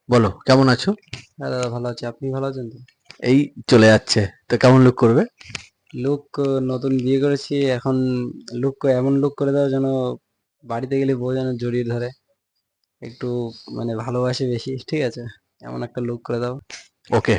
বলো কেমন আছো? হ্যাঁ দাদা, ভালো আছি। আপনি ভালো আছেন তো? এই চলে যাচ্ছে। তো কেমন লুক করবে? লুক, নতুন বিয়ে করেছি এখন। লুক এমন লুক করে দাও যেন বাড়িতে গেলে বউ যেন জড়িয়ে ধরে, একটু মানে ভালোবাসে বেশি, ঠিক আছে? এমন একটা লুক করে দাও। ওকে,